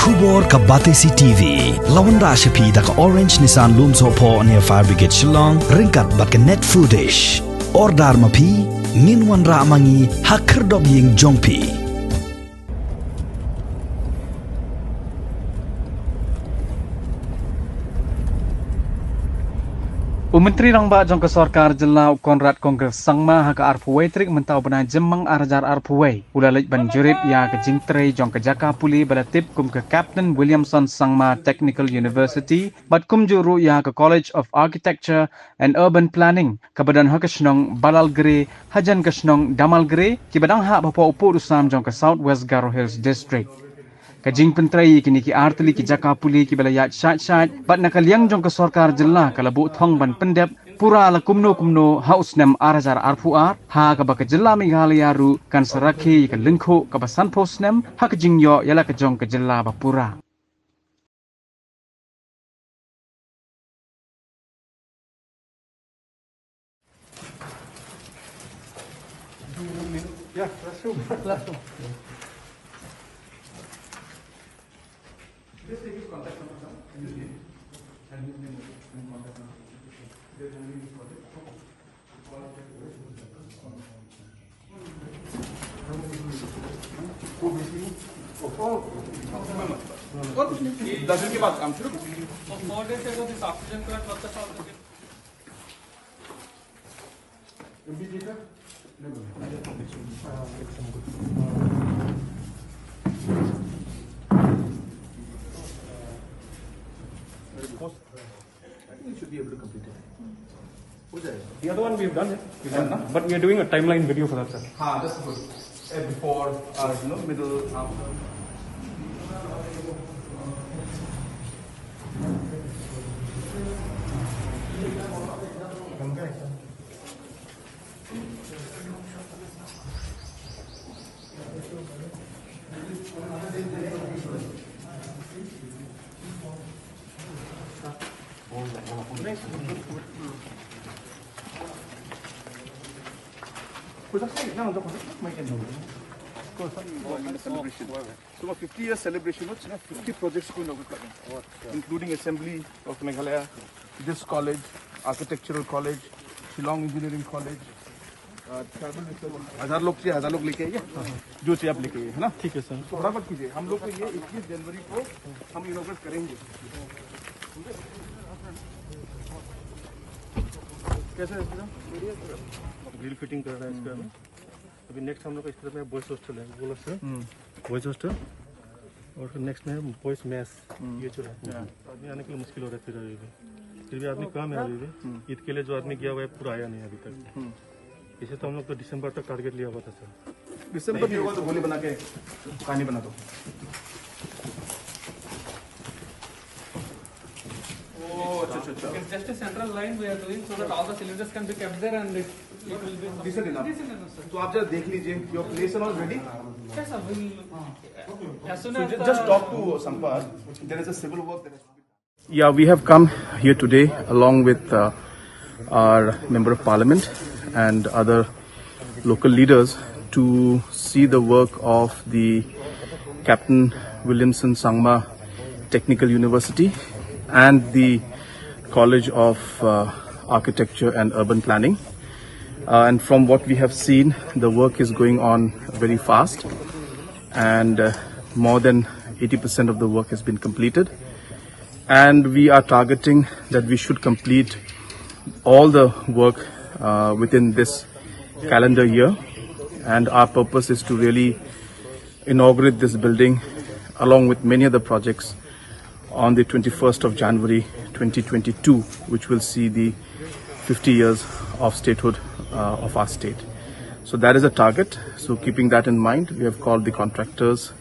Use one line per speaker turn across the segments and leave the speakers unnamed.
Tubor ka Batesi TV, lawan ra shapi da ka Orange Nissan Lumso po near Fire Brigade Shillong, ringkat bat ka net footage. Ordar mapi, minwan ra amangi hakerdob ying jongpi.
Menteri Rangba Jongka Sarkar Jela Konrad Kongres Sangma Haka Arpuwei Trik Mentau Bena Jemang Arajar Arpuwei Ulalaj Ban Jurip Ya ke Jingtre Jongka Jaka Puli Balatip Kum ke Captain Williamson Sangma Technical University Bat Kum Juru Ya ke College of Architecture and Urban Planning Kabadan Hakashnong Balalgre Hajan Kashnong Damalgre Kibadang Hak Bapa Upu Rusam Jongka South West Garo Hills District Kajing pentrai kini ki artli ki jaka puli ki belayat syat bat nakaliang jong ke Sarkar Jela kalabu thong ban pendep pura la kumno haus nem arajar arpuar ha ka ba Jela Meghalaya ru kan sarakhi ka lingkho ka basan pos nem ha ka jingyo yala ka jong ke Jela ba pura
Ya, langsung. This is his contact number, sir. And his name. And his name and contact number. There's only his contact.
दस दिन के बाद काम शुरू
4 days ago this oxygen plant was the solved.
should be able to complete it.
The other one we've done it, but we are doing a timeline video for that, sir.
हाँ, that's good. Before, middle, after. So 50-year celebration, 50 projects going over, including Assembly of Meghalaya, this college, Architectural College, Shillong Engineering College, हजार लोग लेके आइए जो चाहिए आप लेके आइए है ना
ठीक है सर
थोड़ा मत कीजिए हम लोग को ये 21 जनवरी को हम इनॉग्रेट करेंगे कैसा है
ग्रिल फिटिंग कर रहा है इसका अभी नेक्स्ट हम लोग का इस तरह में बॉयज हॉस्टल है बोला सर बॉयज हॉस्टल और फिर नेक्स्ट में बॉयज मैस ये जो है आदमी आने के लिए मुश्किल हो रहा है फिर भी आदमी कहाँ है अभी ईद के लिए जो आदमी गया हुआ है पूरा आया नहीं अभी तक इसे तो हम लोग तो दिसंबर तक टारगेट लिया हुआ था सर
दिसंबर नहीं होगा तो गोली बना के कहानी बना दो अच्छा
It's just a central line we are doing so that all the cylinders can be kept there and it will be
decent enough. तो आप जरा देख लीजिए your place and all ready.
Yes sir, we'll as soon as
just talk to Sampath. There is a civil work that has to be done. Yeah, we have come here today along with our Member of Parliament and other local leaders to see the work of the Captain Williamson Sangma Technical University and the College of Architecture and Urban Planning. And from what we have seen, the work is going on very fast and more than 80% of the work has been completed. And we are targeting that we should complete all the work within this calendar year. And our purpose is to really inaugurate this building along with many other projects on the 21st of January 2022, which will see the 50 years of statehood of our state. So that is a target. So keeping that in mind, we have called the contractors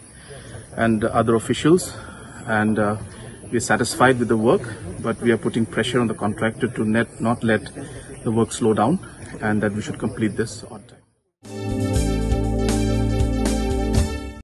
and other officials, and we are satisfied with the work, but we are putting pressure on the contractor to not let the work slow down, and that we should complete this on time.